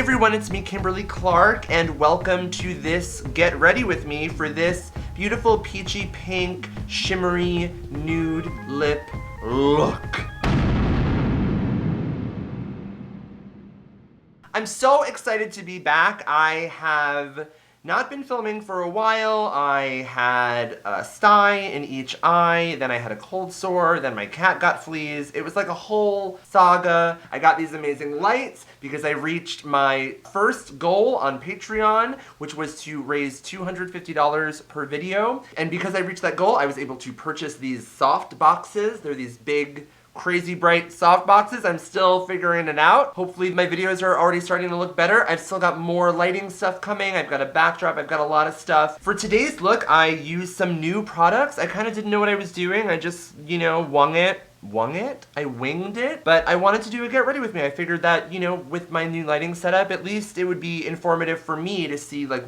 everyone, it's me, Kimberly Clark, and welcome to this Get Ready With Me for this beautiful peachy pink, shimmery, nude lip look. I'm so excited to be back. I have not been filming for a while. I had a sty in each eye, then I had a cold sore, then my cat got fleas. It was like a whole saga. I got these amazing lights because I reached my first goal on Patreon, which was to raise $250 per video. And because I reached that goal, I was able to purchase these soft boxes. They're these big, crazy bright soft boxes. I'm still figuring it out. Hopefully my videos are already starting to look better. I've still got more lighting stuff coming. I've got a backdrop. I've got a lot of stuff. For today's look, I used some new products. I kind of didn't know what I was doing. I just, you know, I winged it, but I wanted to do a Get Ready With Me. I figured that, you know, with my new lighting setup, at least it would be informative for me to see like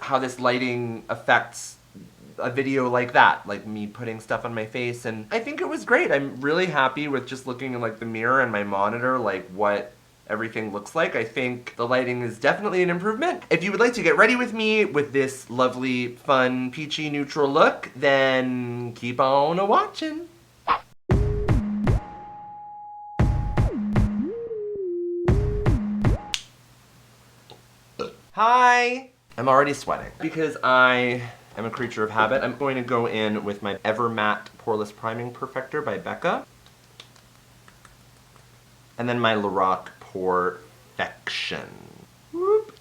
how this lighting affects a video like that, like me putting stuff on my face, and I think it was great. I'm really happy with just looking in like the mirror and my monitor, like what everything looks like. I think the lighting is definitely an improvement. If you would like to get ready with me with this lovely, fun, peachy, neutral look, then keep on watching. Hi! I'm already sweating because I'm a creature of habit. I'm going to go in with my Ever Matte Poreless Priming Perfector by Becca. And then my Lorac POREfection. Whoop.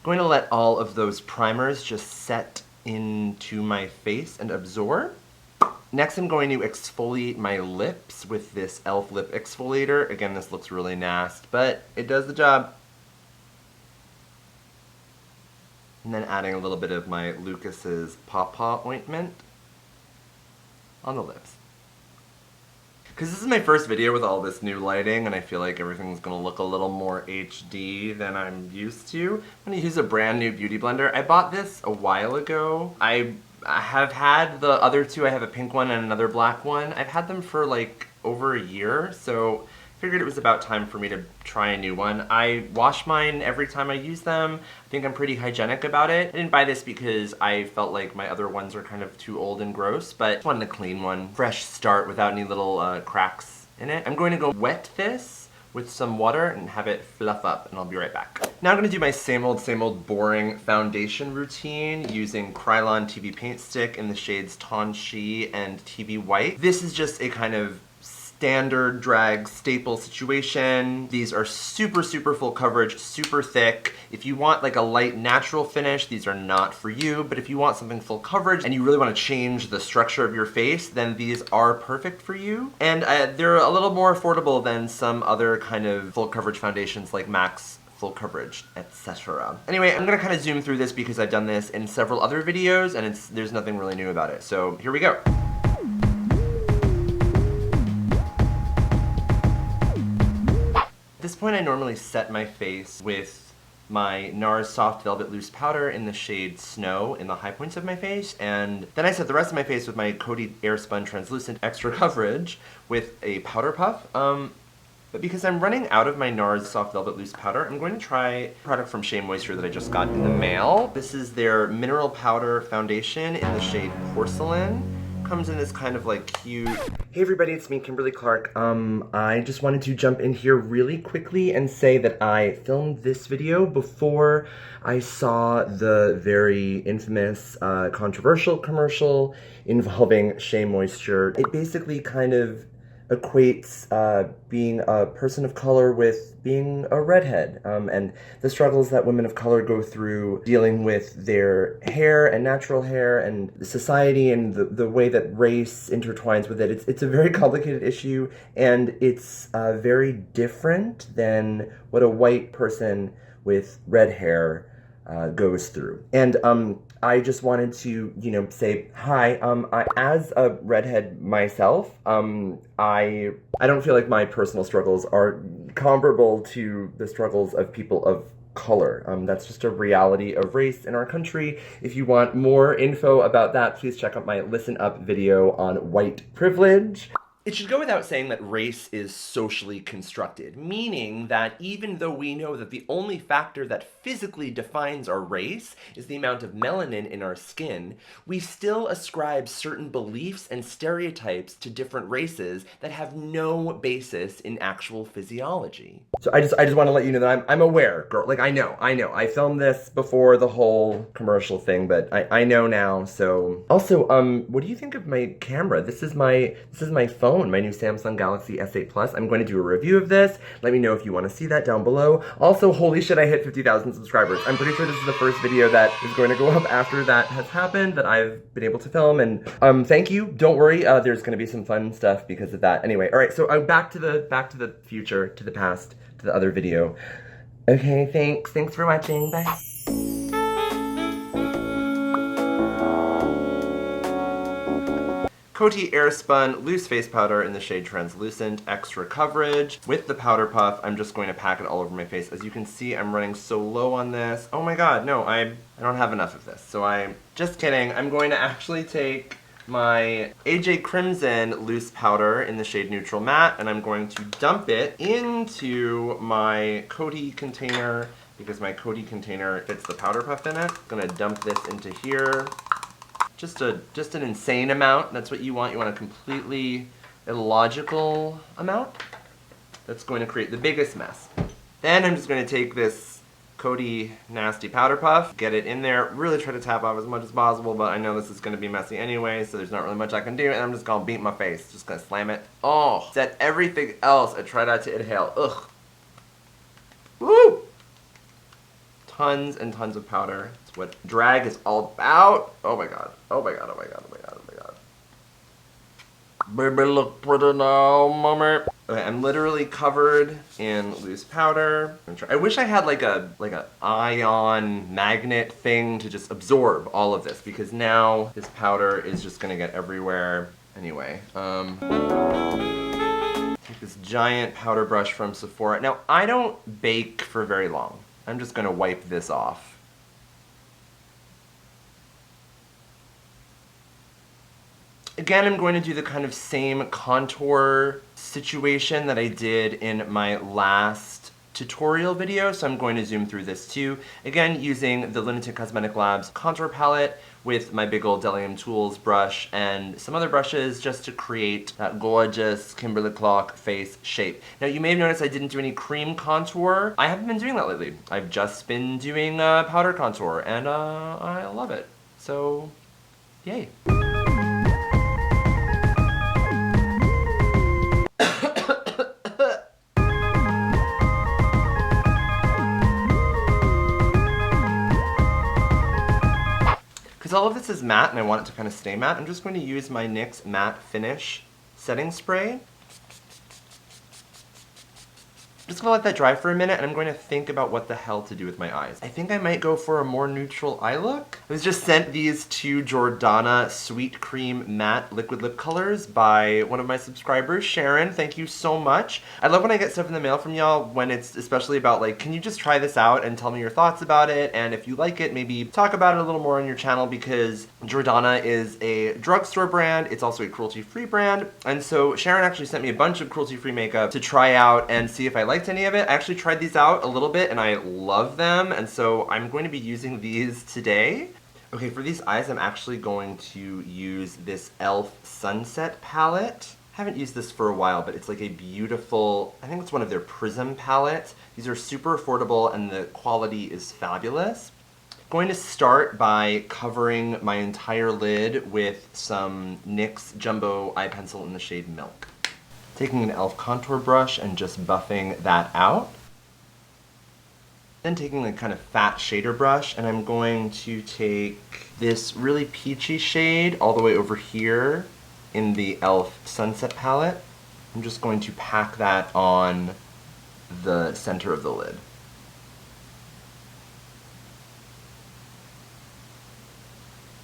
Going to let all of those primers just set into my face and absorb. Next, I'm going to exfoliate my lips with this e.l.f. lip exfoliator. Again, this looks really nasty, but it does the job. And then adding a little bit of my Lucas's Papaw ointment on the lips. Because this is my first video with all this new lighting, and I feel like everything's going to look a little more HD than I'm used to. I'm going to use a brand new beauty blender. I bought this a while ago. I have had the other two. I have a pink one and another black one. I've had them for like over a year, so figured it was about time for me to try a new one. I wash mine every time I use them. I think I'm pretty hygienic about it. I didn't buy this because I felt like my other ones are kind of too old and gross, but I just wanted a clean one. Fresh start without any little cracks in it. I'm going to go wet this with some water and have it fluff up, and I'll be right back. Now I'm gonna do my same old boring foundation routine using Kryolan TV Paint Stick in the shades Tawnshee and TV White. This is just a kind of standard drag staple situation. These are super full coverage, super thick. If you want like a light natural finish, these are not for you, but if you want something full coverage and you really want to change the structure of your face, then these are perfect for you. And they're a little more affordable than some other kind of full coverage foundations like MAC's Full Coverage, etc. Anyway, I'm gonna kind of zoom through this because I've done this in several other videos and there's nothing really new about it. So here we go. At this point, I normally set my face with my NARS Soft Velvet Loose Powder in the shade Snow in the high points of my face, and then I set the rest of my face with my Coty Airspun Translucent Extra Coverage with a powder puff. But because I'm running out of my NARS Soft Velvet Loose Powder, I'm going to try a product from Shea Moisture that I just got in the mail. This is their Mineral Powder Foundation in the shade Porcelain. Comes in this kind of like cute... Hey everybody, it's me, Kimberly Clark. I just wanted to jump in here really quickly and say that I filmed this video before I saw the very infamous, controversial commercial involving Shea Moisture. It basically kind of equates being a person of color with being a redhead, and the struggles that women of color go through dealing with their hair and natural hair and society and the way that race intertwines with it. It's a very complicated issue, and it's very different than what a white person with red hair goes through. And I just wanted to, you know, say hi. As a redhead myself, I don't feel like my personal struggles are comparable to the struggles of people of color. That's just a reality of race in our country. If you want more info about that, please check out my Listen Up video on white privilege. It should go without saying that race is socially constructed, meaning that even though we know that the only factor that physically defines our race is the amount of melanin in our skin, we still ascribe certain beliefs and stereotypes to different races that have no basis in actual physiology. So I just want to let you know that I'm aware, girl. Like, I know. I filmed this before the whole commercial thing, but I know now, so. Also, what do you think of my camera? This is my phone. My new Samsung Galaxy S8 Plus. I'm going to do a review of this. Let me know if you want to see that down below. Also, holy shit, I hit 50,000 subscribers. I'm pretty sure this is the first video that is going to go up after that has happened, that I've been able to film, and thank you. Don't worry, there's going to be some fun stuff because of that. Anyway, all right, so back to the future, to the past, to the other video. Okay, thanks for watching. Bye. Coty Airspun Loose Face Powder in the shade Translucent, extra coverage. With the powder puff, I'm just going to pack it all over my face. As you can see, I'm running so low on this. Oh my god, no, I don't have enough of this. So I'm just kidding. I'm going to actually take my AJ Crimson loose powder in the shade Neutral Matte, and I'm going to dump it into my Coty container, because my Coty container fits the powder puff in it. I'm gonna dump this into here. Just an insane amount. That's what you want. You want a completely illogical amount. That's going to create the biggest mess. Then I'm just going to take this Coty Nasty Powder Puff, get it in there, really try to tap off as much as possible, but I know this is going to be messy anyway, so there's not really much I can do, and I'm just going to beat my face. Just going to slam it. Oh, set everything else. I try not to inhale. Ugh. Woo! Tons and tons of powder. It's what drag is all about. Oh my god. Oh my god, oh my god, oh my god, oh my god. Baby, look pretty now, mommy. Okay, I'm literally covered in loose powder. I wish I had like a ion magnet thing to just absorb all of this, because now this powder is just gonna get everywhere. Anyway, take this giant powder brush from Sephora. Now, I don't bake for very long. I'm just gonna wipe this off. Again, I'm going to do the kind of same contour situation that I did in my last tutorial video, so I'm going to zoom through this too. Again, using the LunatiCK Cosmetic Labs contour palette with my big old Delium Tools brush and some other brushes just to create that gorgeous Kimberly-Clark face shape. Now, you may have noticed I didn't do any cream contour. I haven't been doing that lately. I've just been doing powder contour, and I love it. So, yay. All of this is matte and I want it to kind of stay matte, I'm just going to use my NYX Matte Finish setting spray. I'm just going to let that dry for a minute, and I'm going to think about what the hell to do with my eyes. I think I might go for a more neutral eye look. I was just sent these two Jordana Sweet Cream Matte Liquid Lip Colors by one of my subscribers, Sharon. Thank you so much. I love when I get stuff in the mail from y'all, when it's especially about like, can you just try this out and tell me your thoughts about it, and if you like it, maybe talk about it a little more on your channel, because Jordana is a drugstore brand. It's also a cruelty-free brand, and so Sharon actually sent me a bunch of cruelty-free makeup to try out and see if I liked any of it. I actually tried these out a little bit and I love them, and so I'm going to be using these today. Okay, for these eyes I'm actually going to use this e.l.f. Sunset palette. I haven't used this for a while, but it's like a beautiful, I think it's one of their Prism palettes. These are super affordable and the quality is fabulous. I'm going to start by covering my entire lid with some NYX Jumbo Eye Pencil in the shade Milk. Taking an e.l.f. contour brush and just buffing that out. Then taking a kind of fat shader brush, and I'm going to take this really peachy shade all the way over here in the e.l.f. Sunset palette. I'm just going to pack that on the center of the lid.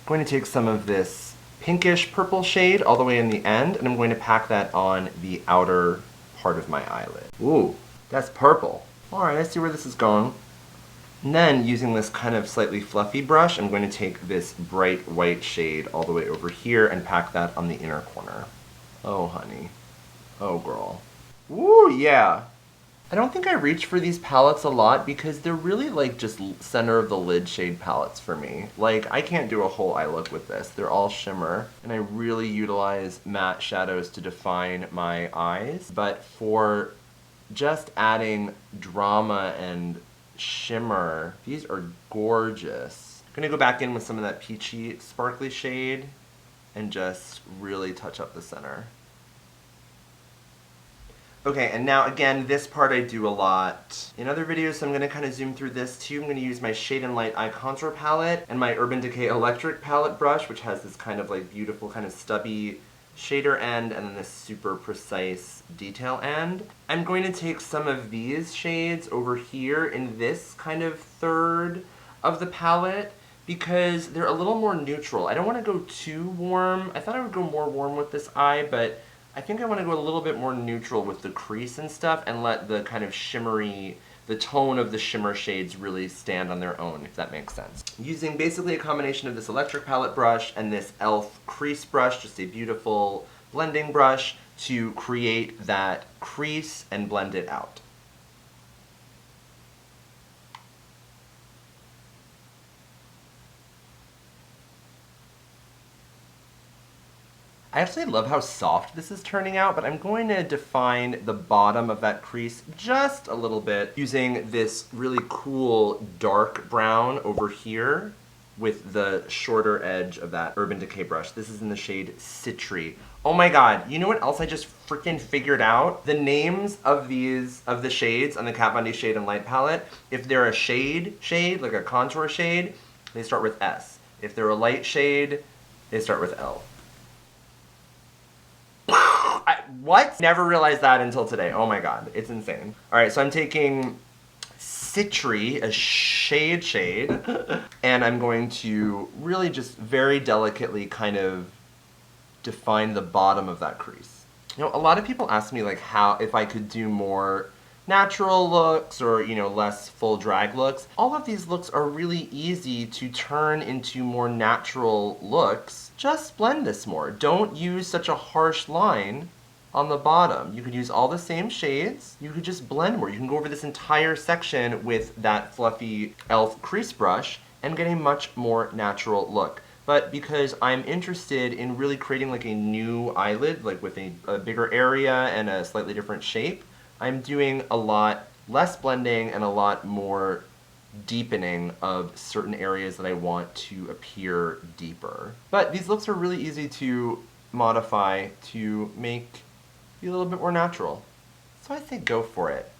I'm going to take some of this pinkish purple shade all the way in the end, and I'm going to pack that on the outer part of my eyelid. Ooh, that's purple. Alright, I see where this is going. And then, using this kind of slightly fluffy brush, I'm going to take this bright white shade all the way over here and pack that on the inner corner. Oh, honey. Oh, girl. Woo, yeah. I don't think I reach for these palettes a lot because they're really like just center of the lid shade palettes for me. Like, I can't do a whole eye look with this. They're all shimmer, and I really utilize matte shadows to define my eyes. But for just adding drama and shimmer, these are gorgeous. I'm gonna go back in with some of that peachy sparkly shade and just really touch up the center. Okay, and now again, this part I do a lot in other videos, so I'm going to kind of zoom through this too. I'm going to use my Shade and Light Eye Contour Palette and my Urban Decay Electric Palette brush, which has this kind of like beautiful kind of stubby shader end and then this super precise detail end. I'm going to take some of these shades over here in this kind of third of the palette because they're a little more neutral. I don't want to go too warm. I thought I would go more warm with this eye, but I think I want to go a little bit more neutral with the crease and stuff and let the kind of shimmery, the tone of the shimmer shades really stand on their own, if that makes sense. Using basically a combination of this electric palette brush and this e.l.f. crease brush, just a beautiful blending brush, to create that crease and blend it out. I actually love how soft this is turning out, but I'm going to define the bottom of that crease just a little bit using this really cool dark brown over here with the shorter edge of that Urban Decay brush. This is in the shade Citry. Oh my god, you know what else I just freaking figured out? The names of the shades on the Kat Von D Shade and Light palette, if they're a shade, like a contour shade, they start with S. If they're a light shade, they start with L. What? Never realized that until today. Oh my god, it's insane. Alright, so I'm taking Citry, a shade, and I'm going to really just very delicately kind of define the bottom of that crease. You know, a lot of people ask me like if I could do more natural looks or, you know, less full drag looks. All of these looks are really easy to turn into more natural looks. Just blend this more. Don't use such a harsh line on the bottom. You could use all the same shades. You could just blend more. You can go over this entire section with that fluffy e.l.f. crease brush and get a much more natural look. But because I'm interested in really creating like a new eyelid, like with a bigger area and a slightly different shape, I'm doing a lot less blending and a lot more deepening of certain areas that I want to appear deeper. But these looks are really easy to modify to make be a little bit more natural. So I say go for it.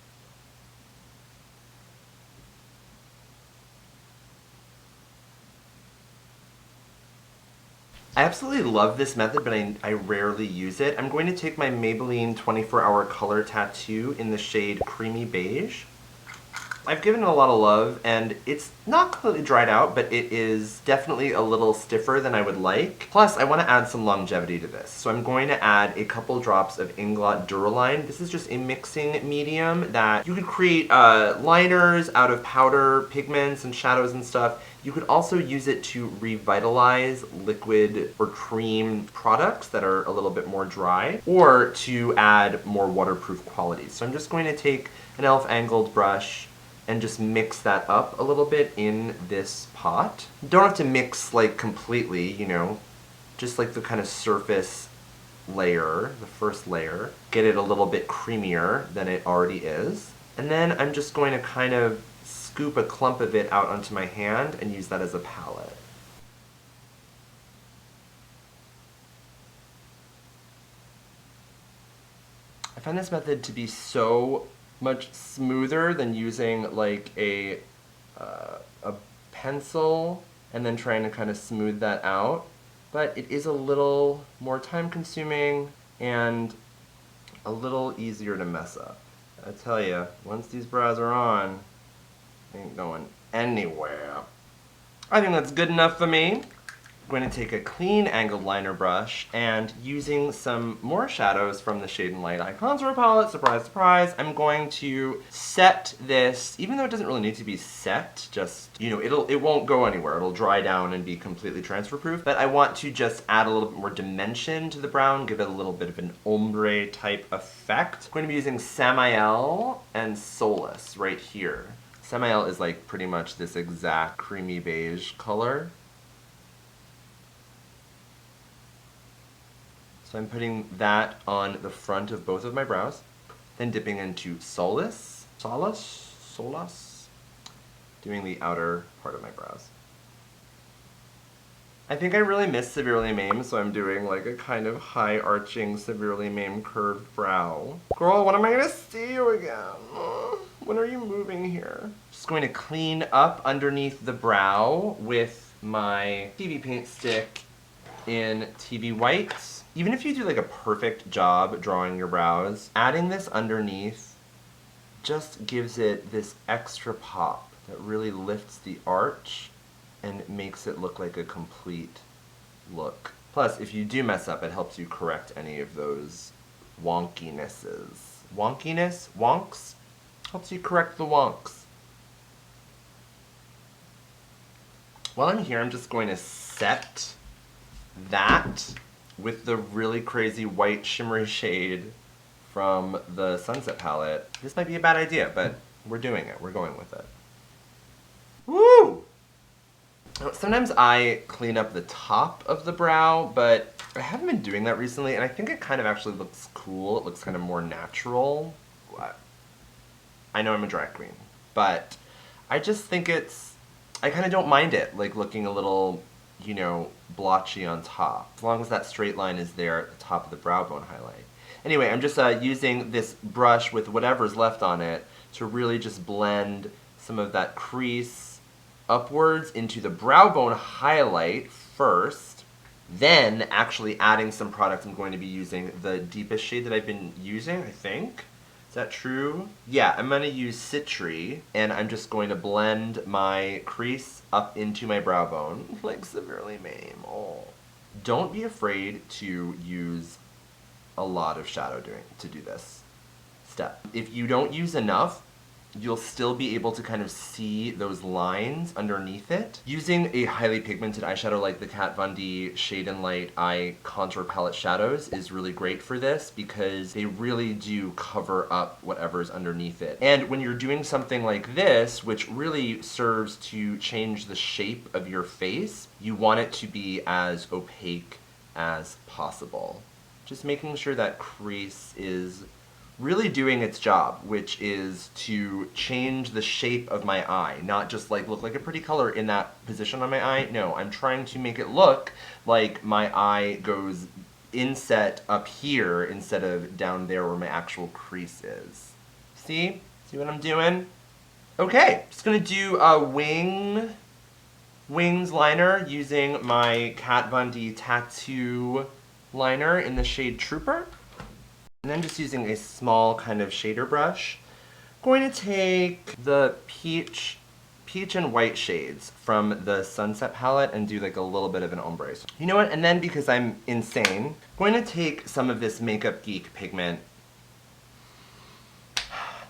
I absolutely love this method, but I rarely use it. I'm going to take my Maybelline 24-Hour Color Tattoo in the shade Creamy Beige. I've given it a lot of love, and it's not completely dried out, but it is definitely a little stiffer than I would like. Plus, I want to add some longevity to this. So I'm going to add a couple drops of Inglot Duraline. This is just a mixing medium that you could create liners out of powder, pigments, and shadows and stuff. You could also use it to revitalize liquid or cream products that are a little bit more dry, or to add more waterproof qualities. So I'm just going to take an e.l.f. angled brush and just mix that up a little bit in this pot. You don't have to mix like completely, you know, just like the kind of surface layer, the first layer. Get it a little bit creamier than it already is. And then I'm just going to kind of scoop a clump of it out onto my hand and use that as a palette. I find this method to be so much smoother than using like a pencil and then trying to kind of smooth that out. But it is a little more time consuming and a little easier to mess up. I tell you, once these brows are on, ain't going anywhere. I think that's good enough for me. I'm going to take a clean angled liner brush and using some more shadows from the Shade and Light Eye Contour Palette, surprise, surprise, I'm going to set this, even though it doesn't really need to be set, just, you know, it won't go anywhere. It'll dry down and be completely transfer proof, but I want to just add a little bit more dimension to the brown, give it a little bit of an ombre type effect. I'm going to be using Samael and Solace right here. Samael is like pretty much this exact creamy beige color. So I'm putting that on the front of both of my brows, then dipping into Solace, doing the outer part of my brows. I think I really miss Severely Maimed, so I'm doing like a kind of high arching Severely Maimed curved brow. Girl, when am I gonna see you again? When are you moving here? Just going to clean up underneath the brow with my TV paint stick in TV White. Even if you do like a perfect job drawing your brows, adding this underneath just gives it this extra pop that really lifts the arch and makes it look like a complete look. Plus, if you do mess up, it helps you correct any of those wonkinesses. Wonkiness? Wonks? Helps you correct the wonks. While I'm here, I'm just going to set that with the really crazy white shimmery shade from the Sunset palette. This might be a bad idea, but we're doing it. We're going with it. Woo! Sometimes I clean up the top of the brow, but I haven't been doing that recently, and I think it kind of actually looks cool. It looks kind of more natural. I know I'm a drag queen, but I just think I kind of don't mind it, like looking a little, you know, blotchy on top, as long as that straight line is there at the top of the brow bone highlight. Anyway, I'm just using this brush with whatever's left on it to really just blend some of that crease upwards into the brow bone highlight first, then actually adding some products. I'm going to be using the deepest shade that I've been using, I think. Is that true? Yeah, I'm going to use Citry, and I'm just going to blend my crease up into my brow bone, like Severely Maimed. Oh. Don't be afraid to use a lot of shadow to do this step. If you don't use enough, you'll still be able to kind of see those lines underneath it. Using a highly pigmented eyeshadow like the Kat Von D Shade and Light Eye Contour Palette shadows is really great for this because they really do cover up whatever's underneath it. And when you're doing something like this, which really serves to change the shape of your face, you want it to be as opaque as possible. Just making sure that crease is really doing its job, which is to change the shape of my eye, not just like look like a pretty color in that position on my eye. No, I'm trying to make it look like my eye goes inset up here instead of down there where my actual crease is. See? See what I'm doing? Okay, just gonna do a wings liner using my Kat Von D Tattoo liner in the shade Trooper. And then just using a small kind of shader brush, I'm going to take the peach and white shades from the Sunset palette and do like a little bit of an ombre. You know what? And then because I'm insane, I'm going to take some of this Makeup Geek pigment.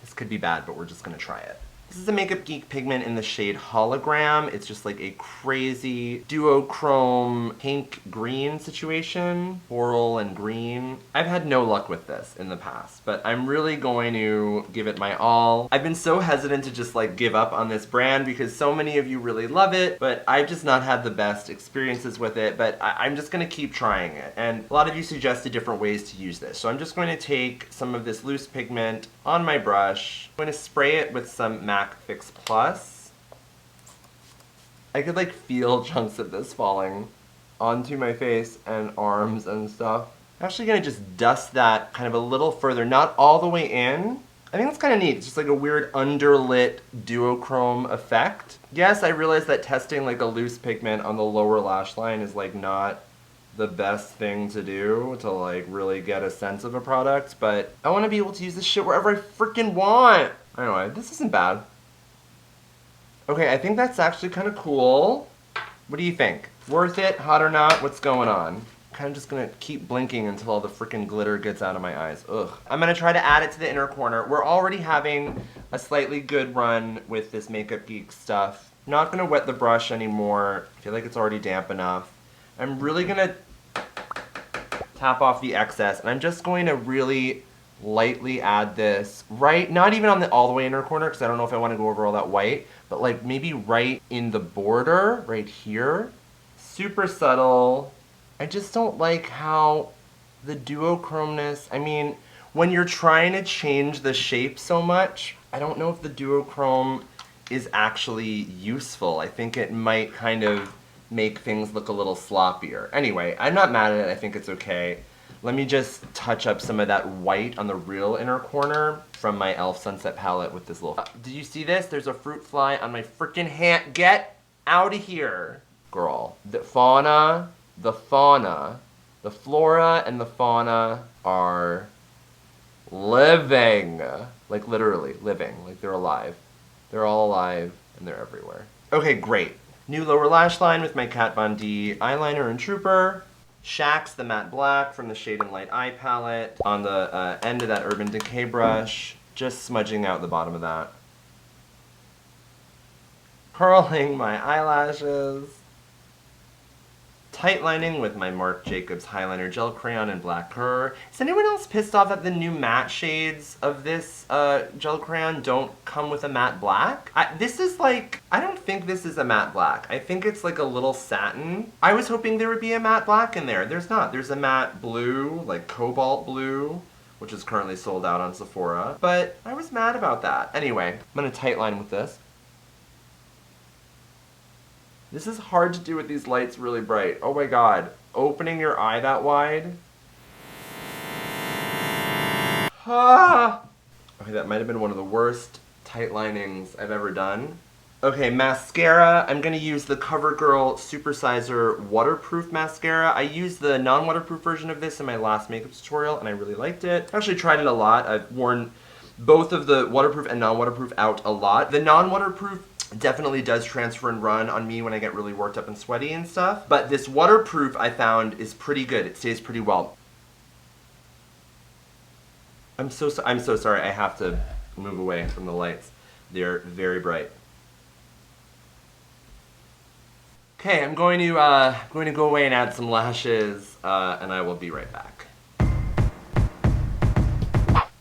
This could be bad, but we're just going to try it. This is a Makeup Geek pigment in the shade Hologram. It's just like a crazy duochrome pink-green situation. Coral and green. I've had no luck with this in the past, but I'm really going to give it my all. I've been so hesitant to just like give up on this brand because so many of you really love it, but I've just not had the best experiences with it, but I'm just gonna keep trying it. And a lot of you suggested different ways to use this. So I'm just going to take some of this loose pigment on my brush. I'm going to spray it with some MAC Fix Plus. I could like feel chunks of this falling onto my face and arms and stuff. I'm actually gonna just dust that kind of a little further, not all the way in. I think that's kind of neat. It's just like a weird underlit duochrome effect. Yes, I realize that testing like a loose pigment on the lower lash line is like not the best thing to do to like really get a sense of a product, but I want to be able to use this shit wherever I freaking want. Anyway, this isn't bad. Okay, I think that's actually kind of cool. What do you think? Does Worth it? Hot or not? What's going on? Kind of just gonna keep blinking until all the freaking glitter gets out of my eyes. Ugh. I'm gonna try to add it to the inner corner. We're already having a slightly good run with this Makeup Geek stuff. Not gonna wet the brush anymore. I feel like it's already damp enough. I'm really gonna tap off the excess, and I'm just going to really lightly add this right, not even on the all the way inner corner, because I don't know if I want to go over all that white, but like maybe right in the border, right here. Super subtle. I just don't like how the duochromeness, I mean, when you're trying to change the shape so much, I don't know if the duochrome is actually useful. I think it might kind of make things look a little sloppier. Anyway, I'm not mad at it. I think it's okay. Let me just touch up some of that white on the real inner corner from my e.l.f. Sunset palette with this little... did you see this? There's a fruit fly on my freaking hand. Get out of here, girl. The flora and the fauna are living. Like literally living, like they're alive. They're all alive and they're everywhere. Okay, great. New lower lash line with my Kat Von D eyeliner and Trooper. Shax the matte black from the Shade and Light Eye palette on the end of that Urban Decay brush. Just smudging out the bottom of that. Curling my eyelashes. Tight lining with my Marc Jacobs Highliner Gel Crayon and Blacquer. Is anyone else pissed off that the new matte shades of this gel crayon don't come with a matte black? This is like, I don't think this is a matte black. I think it's like a little satin. I was hoping there would be a matte black in there. There's not. There's a matte blue, like cobalt blue, which is currently sold out on Sephora. But I was mad about that. Anyway, I'm gonna tight line with this. This is hard to do with these lights really bright. Oh my god. Opening your eye that wide. Ah! Okay, that might have been one of the worst tight linings I've ever done. Okay, mascara. I'm going to use the Covergirl Supersizer Waterproof Mascara. I used the non-waterproof version of this in my last makeup tutorial, and I really liked it. I actually tried it a lot. I've worn both of the waterproof and non-waterproof out a lot. The non-waterproof definitely does transfer and run on me when I get really worked up and sweaty and stuff. But this waterproof I found is pretty good. It stays pretty well. I'm so sorry. I have to move away from the lights. They're very bright. Okay, I'm going to go away and add some lashes, and I will be right back.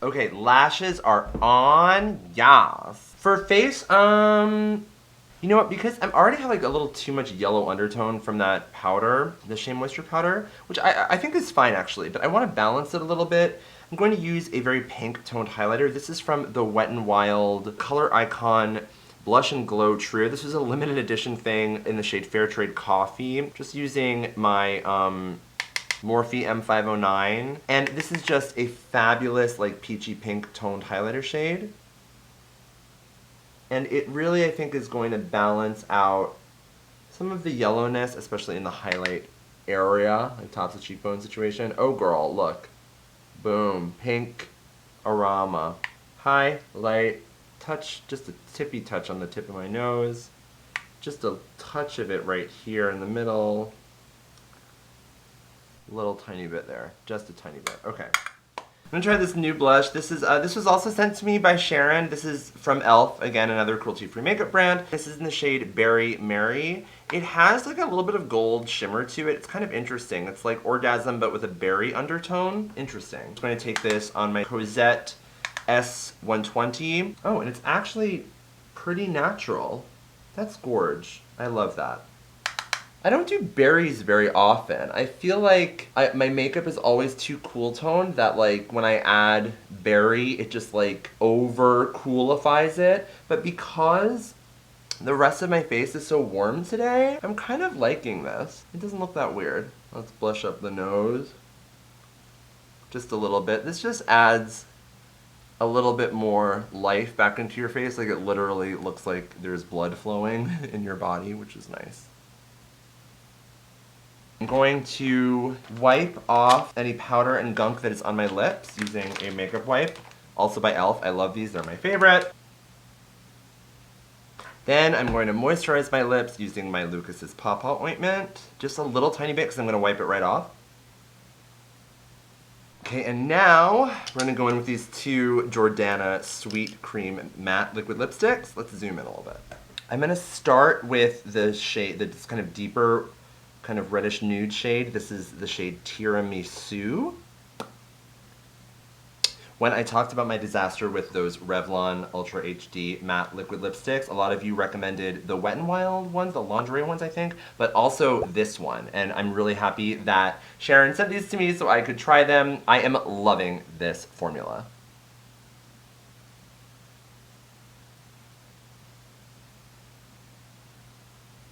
Okay, lashes are on, yas. For face, you know what, because I already have like a little too much yellow undertone from that powder, the Shea Moisture Powder, which I think is fine actually, but I want to balance it a little bit. I'm going to use a very pink toned highlighter. This is from the Wet n Wild Color Icon Blush and Glow Trio. This was a limited edition thing in the shade Fairtrade Coffee. Just using my Morphe M509, and this is just a fabulous like peachy pink toned highlighter shade. And it really, I think, is going to balance out some of the yellowness, especially in the highlight area, like tops of cheekbone situation. Oh girl, look. Boom, pink aroma. Highlight, touch, just a tippy touch on the tip of my nose. Just a touch of it right here in the middle. Little tiny bit there, just a tiny bit. Okay. I'm gonna try this new blush. This was also sent to me by Sharon. This is from e.l.f. Again, another cruelty-free makeup brand. This is in the shade Berry Mary. It has like a little bit of gold shimmer to it. It's kind of interesting. It's like Orgasm but with a berry undertone. Interesting. I'm gonna take this on my Cosette S120. Oh, and it's actually pretty natural. That's gorge. I love that. I don't do berries very often. I feel like my makeup is always too cool toned that like when I add berry, it just like over coolifies it. But because the rest of my face is so warm today, I'm kind of liking this. It doesn't look that weird. Let's blush up the nose. Just a little bit. This just adds a little bit more life back into your face. Like it literally looks like there's blood flowing in your body, which is nice. I'm going to wipe off any powder and gunk that is on my lips using a makeup wipe, also by e.l.f. I love these, they're my favorite. Then I'm going to moisturize my lips using my Lucas's Papaw ointment. Just a little tiny bit because I'm going to wipe it right off. Okay, and now we're going to go in with these two Jordana Sweet Cream Matte Liquid Lipsticks. Let's zoom in a little bit. I'm going to start with the shade, this kind of deeper, kind of reddish nude shade. This is the shade Tiramisu. When I talked about my disaster with those Revlon Ultra HD matte liquid lipsticks, a lot of you recommended the Wet n Wild ones, the lingerie ones I think, but also this one. And I'm really happy that Sharon sent these to me so I could try them. I am loving this formula.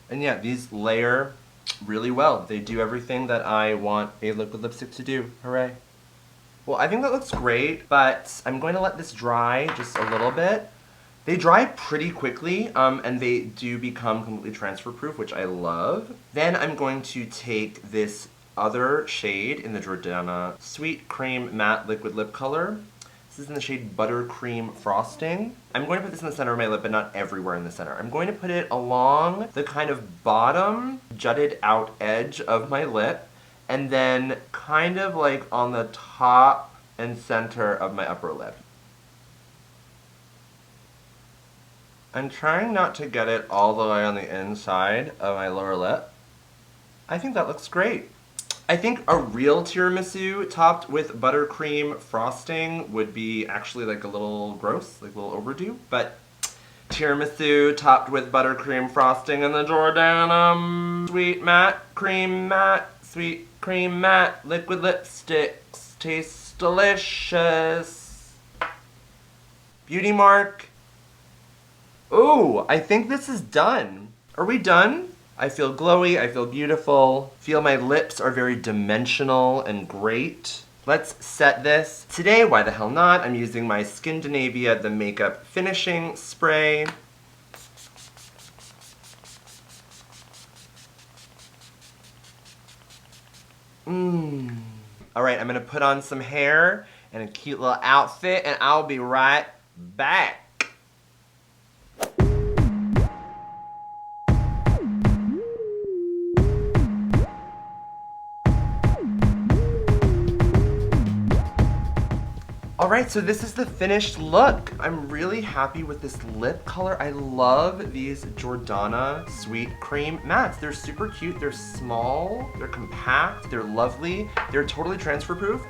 And yeah, these layer really well. They do everything that I want a liquid lipstick to do. Hooray. Well, I think that looks great, but I'm going to let this dry just a little bit. They dry pretty quickly, and they do become completely transfer proof, which I love. Then I'm going to take this other shade in the Jordana Sweet Cream Matte Liquid Lip Color. This is in the shade Buttercream Frosting. I'm going to put this in the center of my lip, but not everywhere in the center. I'm going to put it along the kind of bottom jutted out edge of my lip, and then kind of like on the top and center of my upper lip. I'm trying not to get it all the way on the inside of my lower lip. I think that looks great. I think a real tiramisu topped with buttercream frosting would be actually like a little gross, like a little overdue, but tiramisu topped with buttercream frosting and the Jordana Sweet Cream Matte Liquid Lipsticks taste delicious. Beauty Marc. Ooh, I think this is done. Are we done? I feel glowy, I feel beautiful. Feel my lips are very dimensional and great. Let's set this. Today, why the hell not, I'm using my Skindinavia The Makeup Finishing Spray. Alright, I'm gonna put on some hair and a cute little outfit, and I'll be right back. Alright, so this is the finished look. I'm really happy with this lip color. I love these Jordana Sweet Cream Mattes. They're super cute, they're small, they're compact, they're lovely, they're totally transfer proof.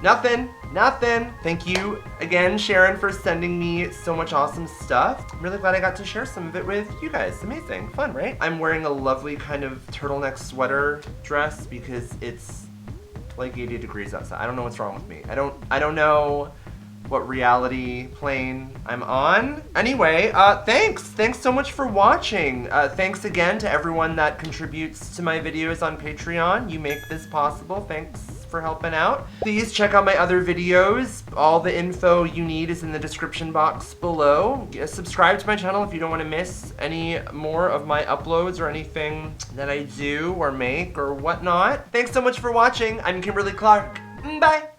Nothing. Thank you again, Sharon, for sending me so much awesome stuff. I'm really glad I got to share some of it with you guys. Amazing, fun, right? I'm wearing a lovely kind of turtleneck sweater dress because it's like 80 degrees outside. I don't know what's wrong with me. I don't know what reality plane I'm on. Anyway, thanks so much for watching. Thanks again to everyone that contributes to my videos on Patreon. You make this possible. Thanks for helping out. Please check out my other videos. All the info you need is in the description box below. Subscribe to my channel if you don't want to miss any more of my uploads or anything that I do or make or whatnot. Thanks so much for watching. I'm Kimberly Clark. Bye.